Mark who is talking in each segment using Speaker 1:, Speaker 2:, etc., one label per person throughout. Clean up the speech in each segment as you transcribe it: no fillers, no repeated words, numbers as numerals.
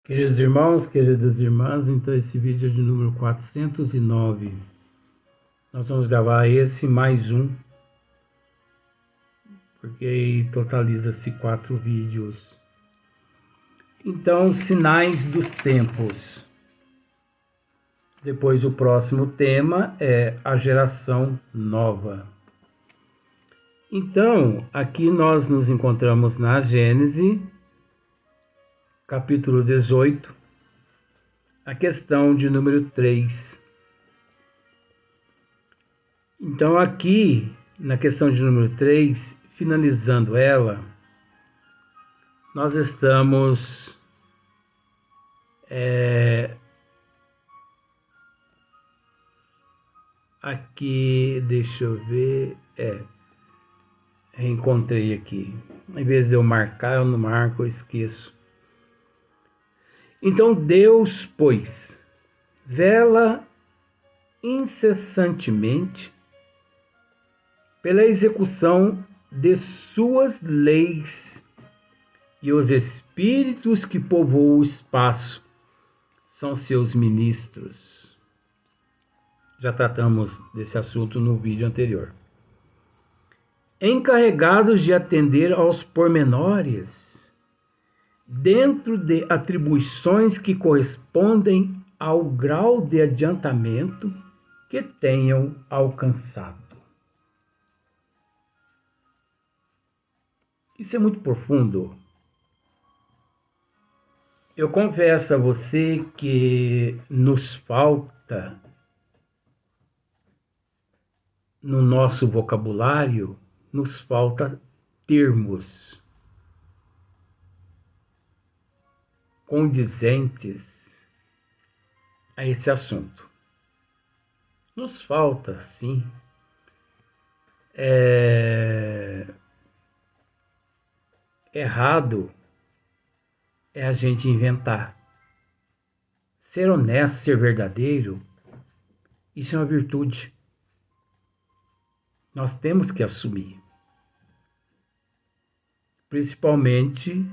Speaker 1: Queridos irmãos, queridas irmãs, então esse vídeo é de número 409. Nós vamos gravar esse mais um, porque aí totaliza-se 4 vídeos. Então, sinais dos tempos. Depois o próximo tema é a geração nova. Então, aqui nós nos encontramos na Gênese, capítulo 18, a questão de número 3. Então aqui, na questão de número 3, finalizando ela, nós estamos aqui, deixa eu ver, reencontrei aqui. Em vez de eu marcar, eu não marco, eu esqueço. Então Deus, pois, vela incessantemente pela execução de suas leis, e os espíritos que povoam o espaço são seus ministros. Já tratamos desse assunto no vídeo anterior. Encarregados de atender aos pormenores, dentro de atribuições que correspondem ao grau de adiantamento que tenham alcançado. Isso é muito profundo. Eu confesso a você que nos falta, no nosso vocabulário, nos falta termos condizentes a esse assunto. Nos falta, sim, errado é a gente inventar. Ser honesto, ser verdadeiro, isso é uma virtude. Nós temos que assumir. Principalmente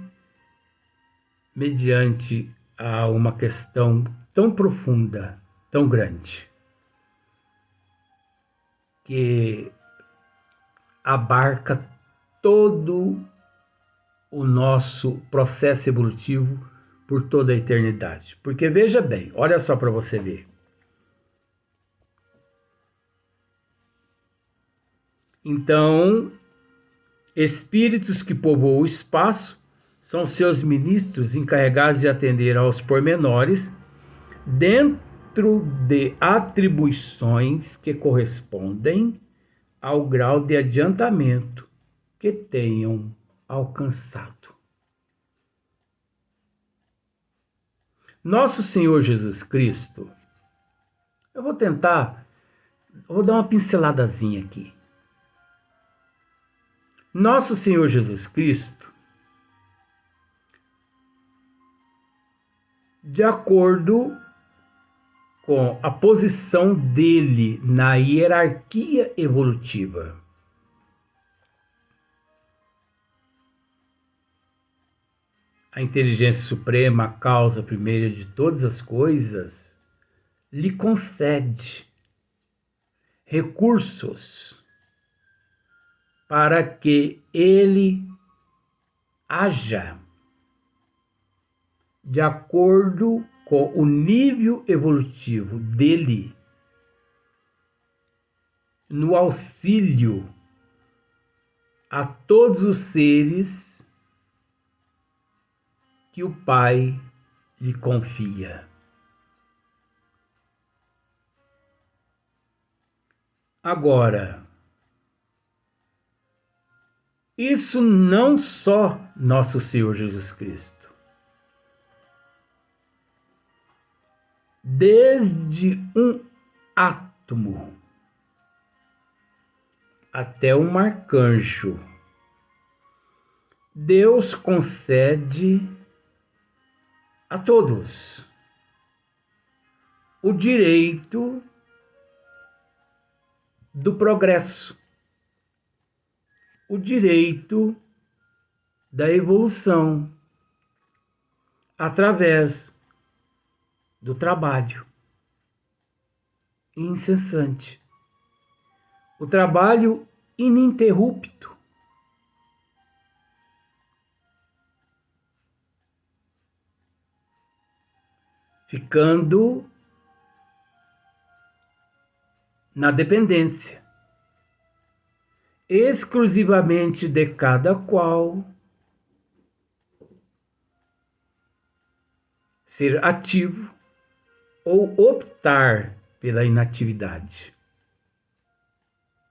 Speaker 1: mediante a uma questão tão profunda, tão grande, que abarca todo o nosso processo evolutivo por toda a eternidade. Porque veja bem, olha só para você ver. Então, espíritos que povoam o espaço são seus ministros encarregados de atender aos pormenores dentro de atribuições que correspondem ao grau de adiantamento que tenham alcançado. Nosso Senhor Jesus Cristo, eu vou dar uma pinceladazinha aqui. Nosso Senhor Jesus Cristo, de acordo com a posição dele na hierarquia evolutiva, a inteligência suprema, a causa primeira de todas as coisas, lhe concede recursos para que ele haja de acordo com o nível evolutivo dele no auxílio a todos os seres que o Pai lhe confia. Agora, isso não só nosso Senhor Jesus Cristo. Desde um átomo até um arcanjo, Deus concede a todos o direito do progresso, o direito da evolução, através do trabalho incessante, o trabalho ininterrupto. Ficando na dependência exclusivamente de cada qual ser ativo ou optar pela inatividade,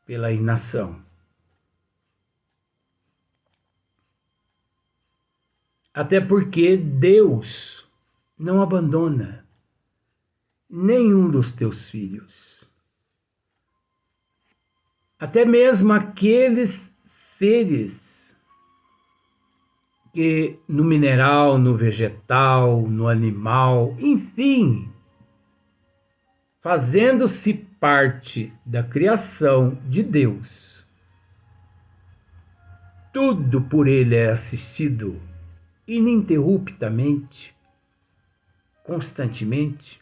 Speaker 1: pela inação. Até porque Deus não abandona nenhum dos teus filhos. Até mesmo aqueles seres que no mineral, no vegetal, no animal, enfim, fazendo-se parte da criação de Deus, tudo por Ele é assistido ininterruptamente, constantemente,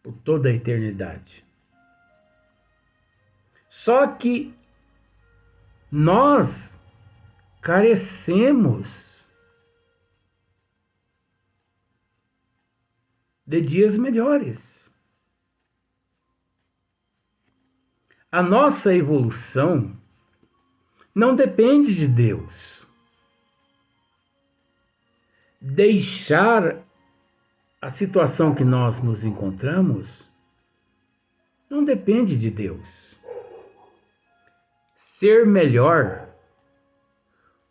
Speaker 1: por toda a eternidade. Só que nós carecemos de dias melhores. A nossa evolução não depende de Deus. Deixar a situação que nós nos encontramos não depende de Deus. Ser melhor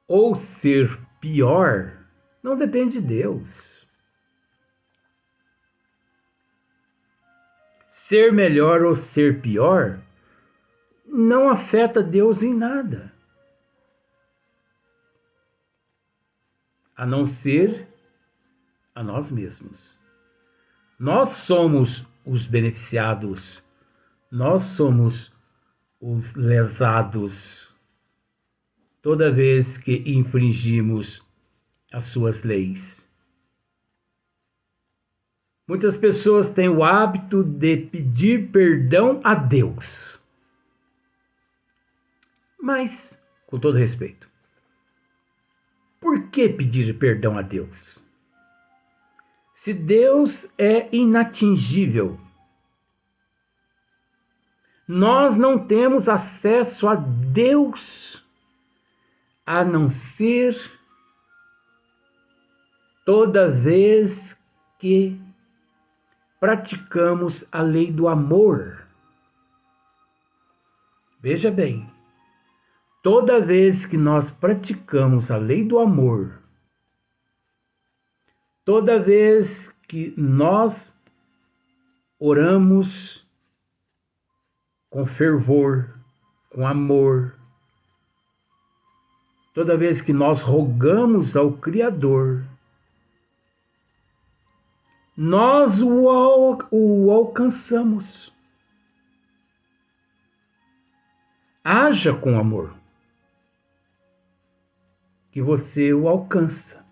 Speaker 1: ou ser pior não depende de Deus. Ser melhor ou ser pior não afeta Deus em nada, a não ser a nós mesmos. Nós somos os beneficiados, nós somos os lesados toda vez que infringimos as suas leis. Muitas pessoas têm o hábito de pedir perdão a Deus. Mas, com todo respeito, por que pedir perdão a Deus? Se Deus é inatingível, nós não temos acesso a Deus a não ser toda vez que praticamos a lei do amor. Veja bem, toda vez que nós praticamos a lei do amor, toda vez que nós oramos com fervor, com amor, toda vez que nós rogamos ao Criador, nós o alcançamos. Haja com amor, que você o alcança.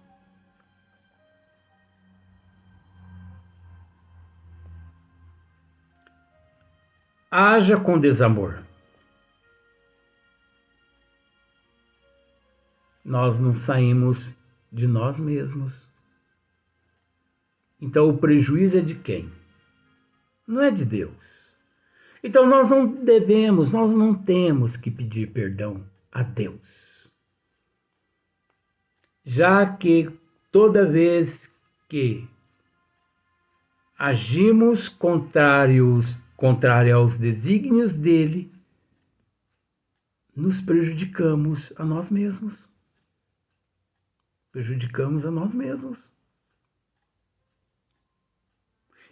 Speaker 1: Haja com desamor. Nós não saímos de nós mesmos. Então o prejuízo é de quem? Não é de Deus. Então nós não temos que pedir perdão a Deus. Já que toda vez que agimos contrário aos desígnios dele, nos prejudicamos a nós mesmos. Prejudicamos a nós mesmos.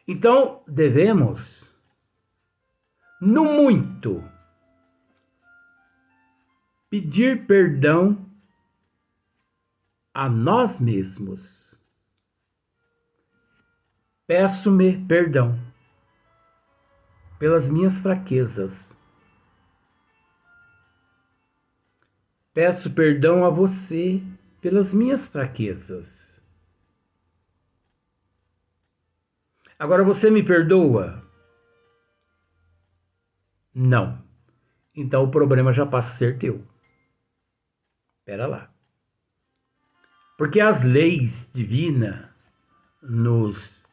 Speaker 1: Então, devemos, no muito, pedir perdão a nós mesmos. Peço-me perdão pelas minhas fraquezas. Peço perdão a você pelas minhas fraquezas. Agora você me perdoa? Não. Então o problema já passa a ser teu. Espera lá. Porque as leis divinas nos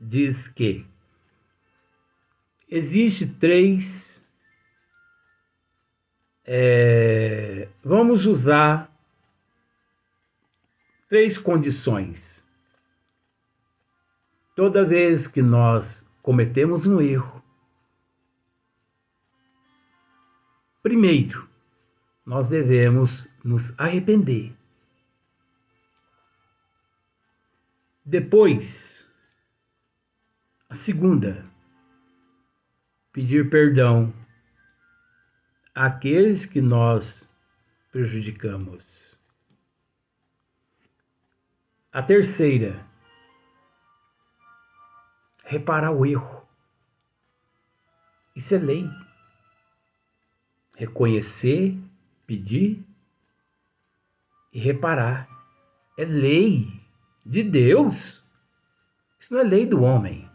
Speaker 1: diz que existe três, vamos usar três condições. Toda vez que nós cometemos um erro, primeiro, nós devemos nos arrepender. Depois, a segunda, pedir perdão àqueles que nós prejudicamos. A terceira, reparar o erro. Isso é lei. Reconhecer, pedir e reparar. É lei de Deus. Isso não é lei do homem.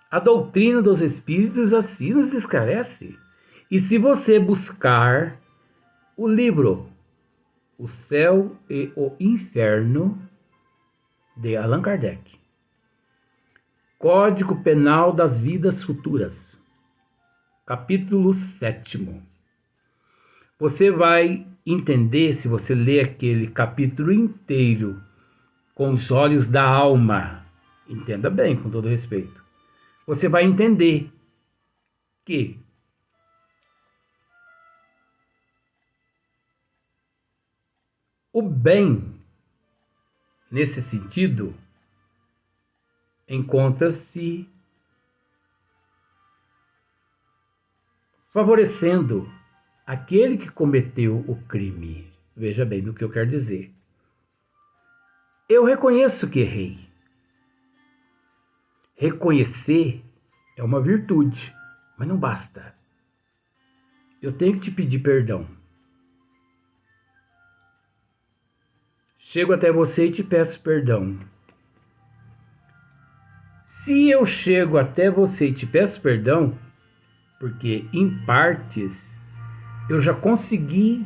Speaker 1: A doutrina dos Espíritos assim nos esclarece. E se você buscar o livro O Céu e o Inferno, de Allan Kardec, Código Penal das Vidas Futuras, capítulo 7º, você vai entender, se você ler aquele capítulo inteiro com os olhos da alma, entenda bem, com todo respeito, você vai entender que o bem, nesse sentido, encontra-se favorecendo aquele que cometeu o crime. Veja bem do que eu quero dizer. Eu reconheço que errei. Reconhecer é uma virtude, mas não basta. Eu tenho que te pedir perdão. Chego até você e te peço perdão. Se eu chego até você e te peço perdão, porque em partes eu já consegui,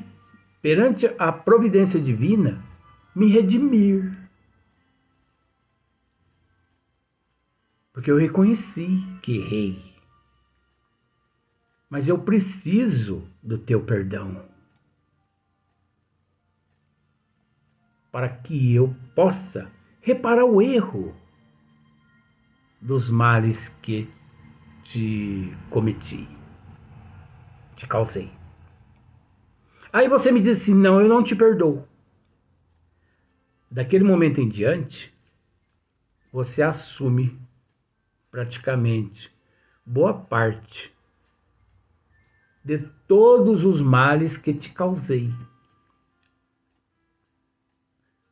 Speaker 1: perante a providência divina, me redimir. Porque eu reconheci que errei. Mas eu preciso do teu perdão, para que eu possa reparar o erro dos males que te cometi, te causei. Aí você me diz assim, não, eu não te perdoo. Daquele momento em diante, você assume praticamente boa parte de todos os males que te causei.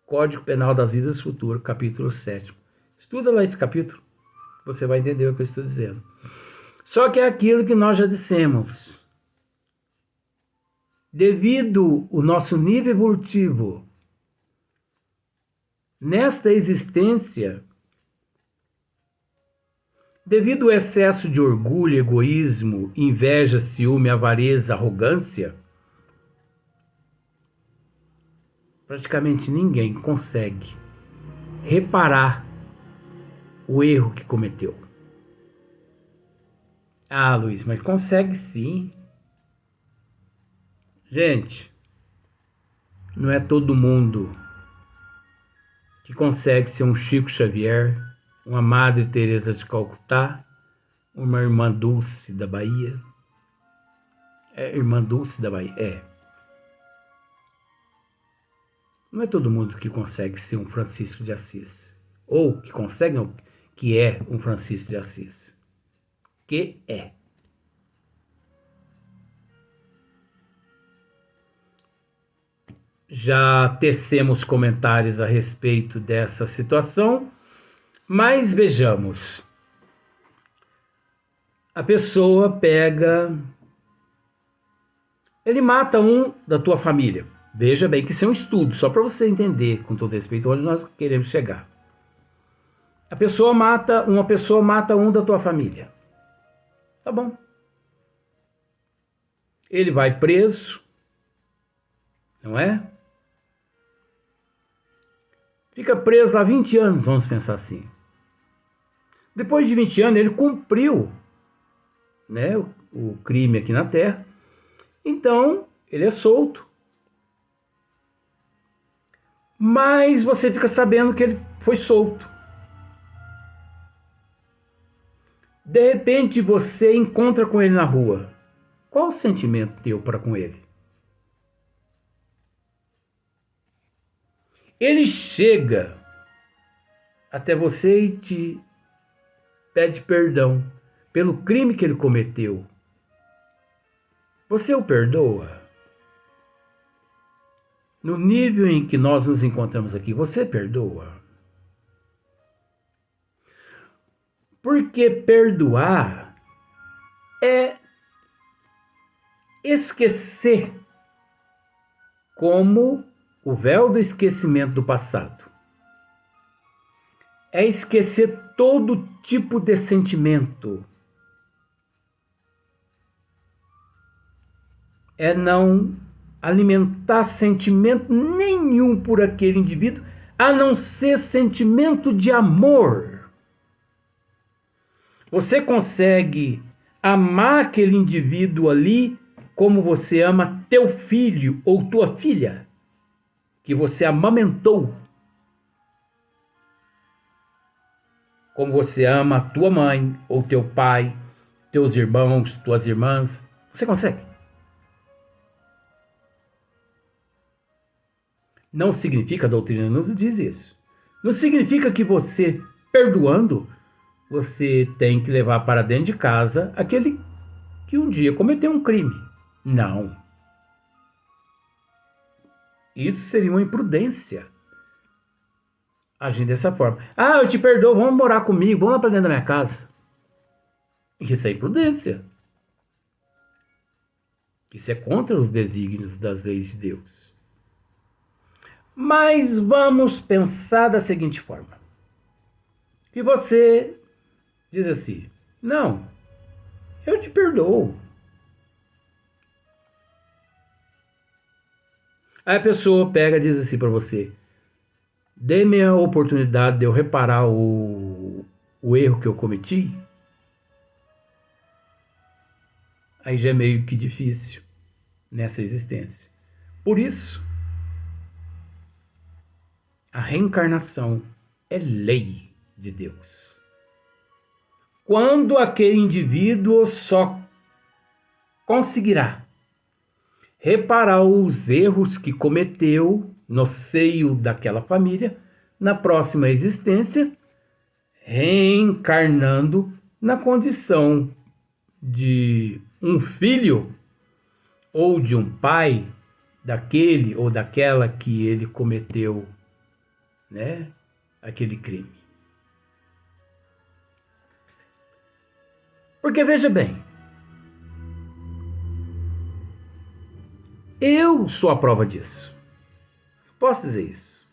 Speaker 1: Código Penal das Vidas Futuras, capítulo 7. Estuda lá esse capítulo, você vai entender o que eu estou dizendo. Só que é aquilo que nós já dissemos. Devido ao nosso nível evolutivo, nesta existência, devido ao excesso de orgulho, egoísmo, inveja, ciúme, avareza, arrogância, praticamente ninguém consegue reparar o erro que cometeu. Ah, Luiz, mas consegue sim. Gente, não é todo mundo que consegue ser um Chico Xavier, uma Madre Teresa de Calcutá, uma Irmã Dulce da Bahia. Irmã Dulce da Bahia, Não é todo mundo que consegue ser um Francisco de Assis. Ou que consegue, não, que é um Francisco de Assis. Que é. Já tecemos comentários a respeito dessa situação, mas vejamos. A pessoa pega, ele mata um da tua família. Veja bem que isso é um estudo, só para você entender, com todo respeito, onde nós queremos chegar. Uma pessoa mata um da tua família. Tá bom. Ele vai preso, não é? Fica preso há 20 anos, vamos pensar assim. Depois de 20 anos, ele cumpriu, né, o crime aqui na Terra. Então, ele é solto. Mas você fica sabendo que ele foi solto. De repente, você encontra com ele na rua. Qual o sentimento teu para com ele? Ele chega até você e te pede perdão pelo crime que ele cometeu. Você o perdoa? No nível em que nós nos encontramos aqui, você perdoa? Porque perdoar é esquecer, como o véu do esquecimento do passado. É esquecer todo tipo de sentimento. É não alimentar sentimento nenhum por aquele indivíduo, a não ser sentimento de amor. Você consegue amar aquele indivíduo ali como você ama teu filho ou tua filha, que você amamentou. Como você ama tua mãe ou teu pai, teus irmãos, tuas irmãs. Você consegue? Não significa, a doutrina nos diz isso. Não significa que você, perdoando, você tem que levar para dentro de casa aquele que um dia cometeu um crime. Não. Isso seria uma imprudência. Agir dessa forma. Ah, eu te perdoo, vamos morar comigo, vamos lá para dentro da minha casa. Isso é imprudência. Isso é contra os desígnios das leis de Deus. Mas vamos pensar da seguinte forma. Que você diz assim, não, eu te perdoo. Aí a pessoa pega e diz assim para você, dê-me a oportunidade de eu reparar o erro que eu cometi. Aí já é meio que difícil nessa existência. Por isso, a reencarnação é lei de Deus. Quando aquele indivíduo só conseguirá reparar os erros que cometeu no seio daquela família, na próxima existência, reencarnando na condição de um filho ou de um pai daquele ou daquela que ele cometeu, né, aquele crime. Porque veja bem, eu sou a prova disso. Posso dizer isso.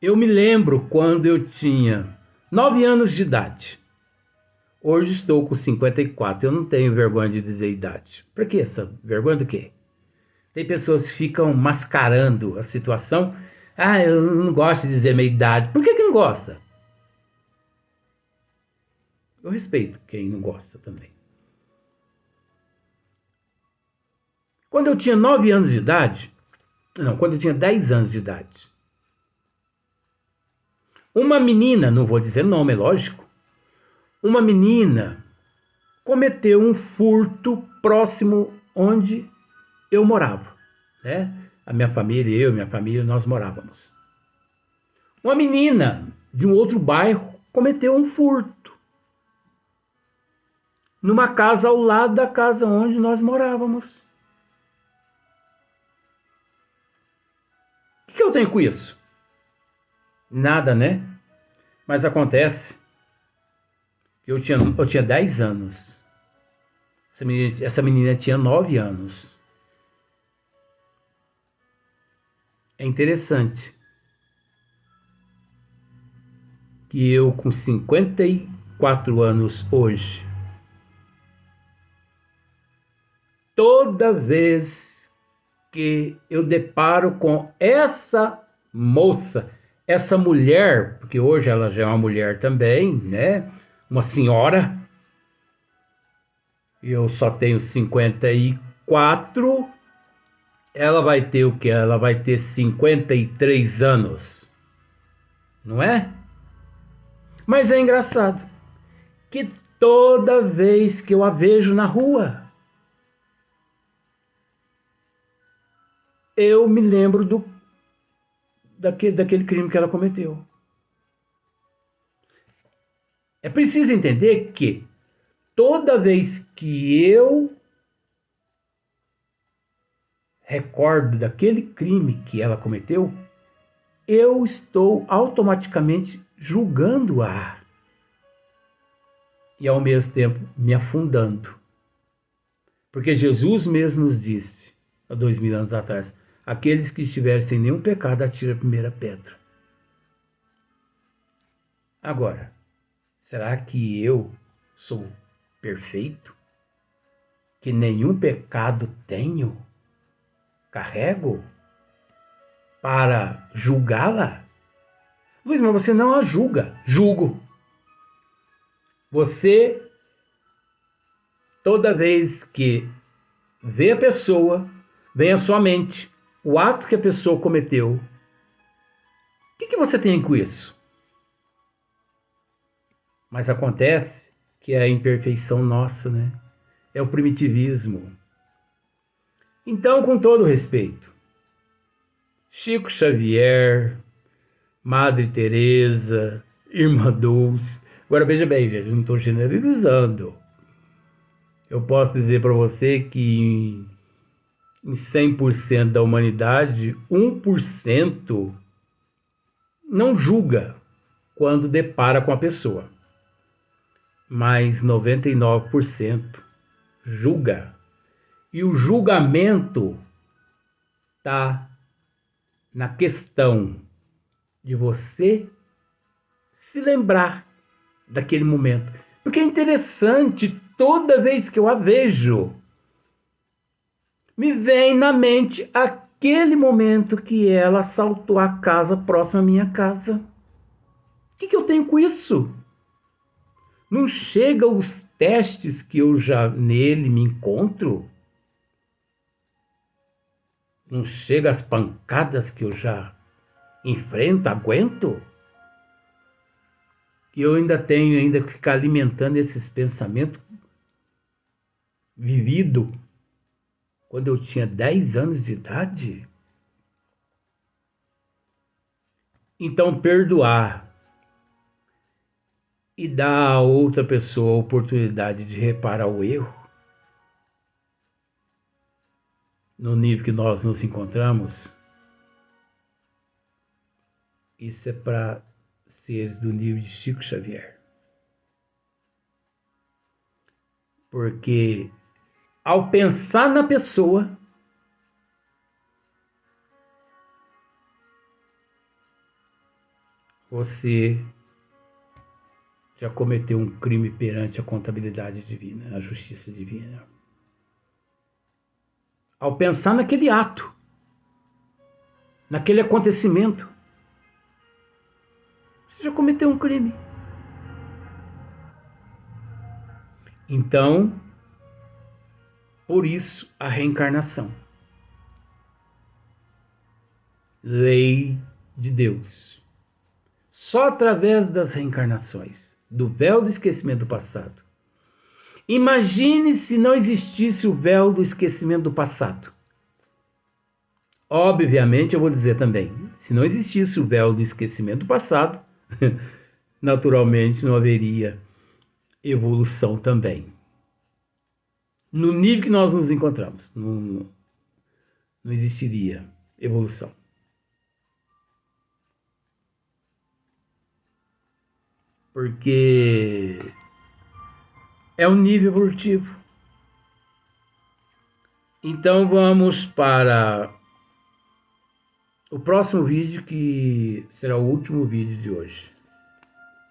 Speaker 1: Eu me lembro quando eu tinha 9 anos de idade. Hoje estou com 54. Eu não tenho vergonha de dizer idade. Por que essa vergonha do quê? Tem pessoas que ficam mascarando a situação. Ah, eu não gosto de dizer minha idade. Por que não gosta? Eu respeito quem não gosta também. Quando eu tinha 9 anos de idade, quando eu tinha 10 anos de idade, uma menina, não vou dizer nome, é lógico, uma menina cometeu um furto próximo onde eu morava, né? A minha família, minha família, nós morávamos. Uma menina de um outro bairro cometeu um furto numa casa ao lado da casa onde nós morávamos. O que eu tenho com isso? Nada, né? Mas acontece que eu tinha 10 anos. Essa menina tinha 9 anos. É interessante que eu, com 54 anos hoje, toda vez que eu deparo com essa moça, essa mulher, porque hoje ela já é uma mulher também, né? Uma senhora, eu só tenho 54, ela vai ter o quê? Ela vai ter 53 anos, não é? Mas é engraçado que toda vez que eu a vejo na rua, eu me lembro daquele crime que ela cometeu. É preciso entender que toda vez que eu recordo daquele crime que ela cometeu, eu estou automaticamente julgando-a e ao mesmo tempo me afundando. Porque Jesus mesmo nos disse, há 2000 anos atrás, aqueles que estiverem sem nenhum pecado, atira a primeira pedra. Agora, será que eu sou perfeito? Que nenhum pecado tenho? Carrego? Para julgá-la? Luiz, mas você não a julga. Julgo. Você, toda vez que vê a pessoa, vem à sua mente o ato que a pessoa cometeu. O que você tem com isso? Mas acontece que é a imperfeição nossa, né? É o primitivismo. Então, com todo respeito, Chico Xavier, Madre Teresa, Irmã Dulce. Agora veja bem, gente, eu não estou generalizando. Eu posso dizer para você que em 100% da humanidade, 1% não julga quando depara com a pessoa, mas 99% julga. E o julgamento está na questão de você se lembrar daquele momento. Porque é interessante, toda vez que eu a vejo, me vem na mente aquele momento que ela assaltou a casa próxima à minha casa. O que eu tenho com isso? Não chega os testes que eu já nele me encontro? Não chega as pancadas que eu já enfrento, aguento? E eu ainda tenho que ficar alimentando esses pensamentos vivido quando eu tinha 10 anos de idade? Então, perdoar e dar a outra pessoa a oportunidade de reparar o erro, no nível que nós nos encontramos, isso é para seres do nível de Chico Xavier. Porque ao pensar na pessoa, você já cometeu um crime perante a contabilidade divina, a justiça divina. Ao pensar naquele ato, naquele acontecimento, você já cometeu um crime. Então, por isso a reencarnação. Lei de Deus. Só através das reencarnações, do véu do esquecimento do passado. Imagine se não existisse o véu do esquecimento do passado. Obviamente, eu vou dizer também, se não existisse o véu do esquecimento do passado, naturalmente não haveria evolução também. No nível que nós nos encontramos, não existiria evolução. Porque é um nível evolutivo. Então vamos para o próximo vídeo, que será o último vídeo de hoje.